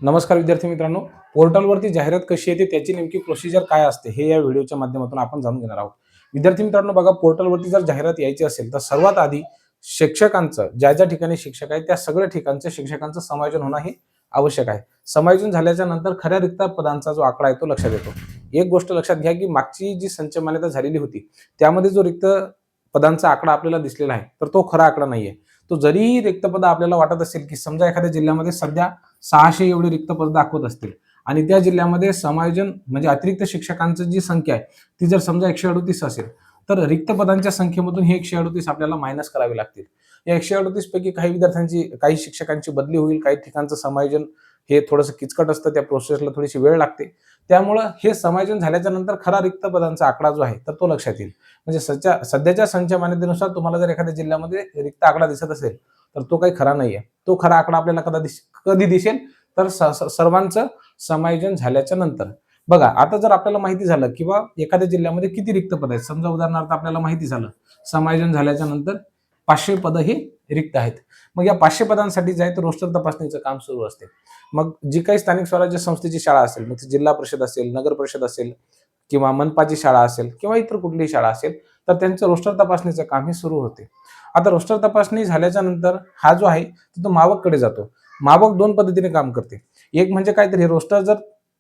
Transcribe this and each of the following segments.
नमस्कार विद्यार्थी मित्रांनो, पोर्टलवरती जाहिरात कशी येते त्याची नेमकी प्रोसिजर काय असते हे या व्हिडिओच्या माध्यमातून आपण जाणून घेणार आहोत. विद्यार्थी मित्रांनो बघा, पोर्टलवरती जर जाहिरात यायची असेल तर सर्वात आधी शिक्षकांचं ज्या ठिकाणी शिक्षक आहेत त्या सगळ्या ठिकाणच्या शिक्षकांचं समायोजन होणं हे आवश्यक आहे. समायोजन झाल्याच्या नंतर खऱ्या रिक्त पदांचा जो आकडा आहे तो लक्षात येतो. एक गोष्ट लक्षात घ्या की मागची जी संच मान्यता झालेली होती त्यामध्ये जो रिक्त पदांचा आकडा आपल्याला दिसलेला आहे तर तो खरा आकडा नाहीये. तो जरी रिक्त पद आपल्याला वाटत असेल की समजा एखाद्या जिल्ह्यामध्ये सध्या 600 एवढी रिक्त पद दाखवत असतील आणि त्या जिल्ह्यामध्ये समायोजन म्हणजे अतिरिक्त शिक्षकांची जी संख्या आहे ती जर समजा 138 असेल तर रिक्त पदांच्या संख्येमधून हे 138 आपल्याला मायनस करावे लागतील. या 138 पैकी काही विद्यार्थ्यांची काही शिक्षकांची बदली होईल, काही ठिकाणचं समायोजन हे थोडंसं किचकट असतं, त्या प्रोसेसला थोडीशी वेळ लागते. त्यामुळं हे समायोजन झाल्याच्या नंतर खरा रिक्त पदांचा आकडा जो आहे तर तो लक्षात येईल. म्हणजे सध्याच्या संच मान्यतेनुसार तुम्हाला जर एखाद्या जिल्ह्यामध्ये रिक्त आकडा दिसत असेल तर तो काही खरा नाहीये. तो खरा आकडा आपल्याला कधी दिसेल तर सर्वांचं समायोजन झाल्याच्या नंतर. बघा, आता जर आपल्याला माहिती झालं किंवा एखाद्या जिल्ह्यामध्ये किती रिक्त पद आहेत, समजा उदाहरणार्थ आपल्याला माहिती झालं समायोजन झाल्याच्या नंतर 500 पद ही रिक्त आहेत. मग या 500 पदांसाठी जे आहे रोस्टर तपासणीचं काम सुरू असते. मग जी काही स्थानिक स्वराज्य संस्थेची शाळा असेल, मग ती जिल्हा परिषद असेल, नगर परिषद असेल किंवा मनपाची शाळा असेल किंवा इतर कुठलीही शाळा असेल तर त्यांचं रोस्टर तपासणीचं काम हे सुरू होते. आता रोस्टर तपासणी झाल्याच्या नंतर हा जो आहे तो मावककडे जातो. मावक दोन पद्धतीने काम करते. एक म्हणजे काहीतरी रोस्टर जर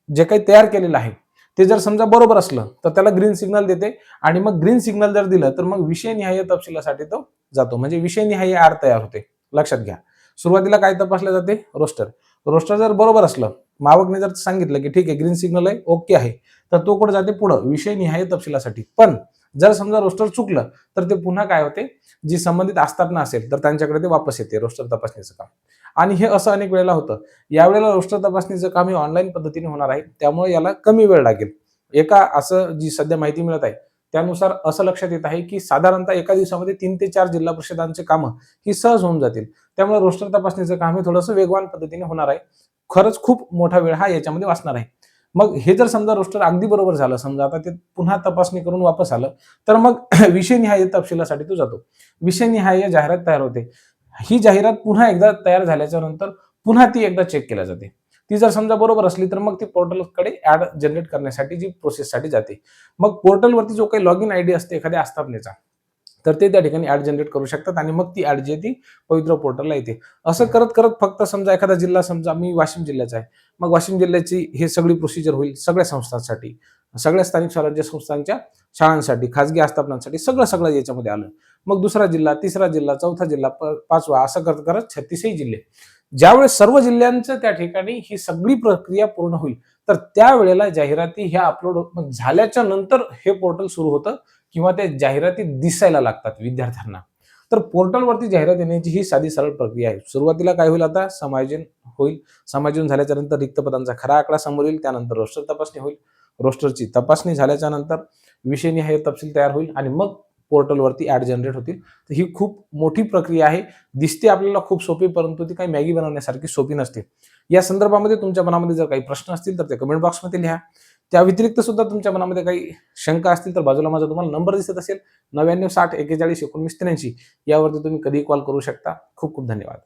जे काही तयार केलेलं आहे ते जर समजा बरोबर असलं तर त्याला ग्रीन सिग्नल देते आणि मग ग्रीन सिग्नल जर दिलं तर मग विषयनिहाय तपशिलासाठी तो जातो. म्हणजे विषयनिहाय ऍड तयार होते. लक्षात घ्या, सुरुवातीला काय तपासले जाते? रोस्टर. रोस्टर जर बरोबर असलं, मावकने जर सांगितलं की ठीक आहे ग्रीन सिग्नल आहे, ओके आहे, तर तो कुठे जाते? पुढं विषयनिहाय तपशिलासाठी. पण जर समजा रोस्टर चुकलं तर ते पुन्हा काय होते, जी संबंधित आस्थापना असेल तर त्यांच्याकडे ते वापस येते रोस्टर तपासणीचं काम. आणि हे असं अनेक वेळेला होतं. यावेळेला रोस्टर तपासणीचं काम हे ऑनलाईन पद्धतीने होणार आहे, त्यामुळे याला कमी वेळ लागेल. असं जी सध्या माहिती मिळत आहे त्यानुसार असं लक्षात येत आहे की साधारणतः एका दिवसामध्ये 3 ते 4 जिल्हा परिषदांचे कामं ही सहज होऊन जातील. त्यामुळे रोस्टर तपासणीचं काम हे थोडंसं वेगवान पद्धतीने होणार आहे. खरंच खूप मोठा वेळ हा याच्यामध्ये वाचणार आहे. मग हे जर समजा रोस्टर अगदी बरोबर झालं, समजा आता ते पुन्हा तपासणी करून वापस आलं तर मग विषयनिहाय तपशिलासाठी तो जातो. विषयनिहाय जाहिरात तयार होते. ही जाहिरात पुन्हा एकदा तयार झाल्याच्या नंतर पुन्हा ती एकदा चेक केल्या जाते. ती जर समजा बरोबर असली तर मग ती पोर्टलकडे ऍड जनरेट करण्यासाठी जी प्रोसेससाठी जाते. मग पोर्टलवरती जो काही लॉग इन आयडी असते एखाद्या आस्थापनेचा तर ते त्या ठिकाणी ऍड जनरेट करू शकतात आणि मग ती ऍड जी आहे ती पवित्र पोर्टलला येते. असं करत करत फक्त समजा एखादा जिल्हा, समजा मी वाशिम जिल्ह्याचा आहे, मग वाशिम जिल्ह्याची ही सगळी प्रोसिजर होईल सगळ्या संस्थांसाठी, सगळ्या स्थानिक स्वराज्य संस्थांच्या शाळांसाठी, खाजगी आस्थापनांसाठी, सगळं सगळं याच्यामध्ये आलं. मग दुसरा जिल्हा, तिसरा जिल्हा, चौथा जिल्हा, पाचवा, असं करत करत 36 जिल्हे. ज्यावेळेस सर्व जिल्ह्यांचं त्या ठिकाणी ही सगळी प्रक्रिया पूर्ण होईल तर त्यावेळेला जाहिराती ह्या अपलोड झाल्याच्या नंतर हे पोर्टल सुरू होतं किंवा त्या जाहिराती दिसायला लागतात विद्यार्थ्यांना. तर पोर्टलवरती जाहिरात येण्याची ही साधी सरळ प्रक्रिया आहे. सुरुवातीला काय होईल? आता समायोजन होईल. समायोजन झाल्याच्या नंतर रिक्त पदांचा खरा आकडा समोर येईल. त्यानंतर रोस्टर तपासणी होईल. रोस्टरची तपासणी झाल्याच्या नंतर विषयनिहाय तपशील तयार होईल आणि मग पोर्टलवरती ऍड जनरेट होतील. तर ही खूप मोठी प्रक्रिया आहे. दिसते आपल्याला खूप सोपी, परंतु ती काही मॅगी बनवण्यासारखी सोपी नसते. या संदर्भामध्ये तुमच्या मनामध्ये जर काही प्रश्न असतील तर ते कमेंट बॉक्समध्ये लिहा. त्या व्यतिरिक्त सुद्धा तुमच्या मनामध्ये काही शंका असतील तर बाजूला माझा तुम्हाला नंबर दिसत असेल 99 60 41 19 83 यावरती तुम्ही कधीही कॉल करू शकता. खूप खूप धन्यवाद.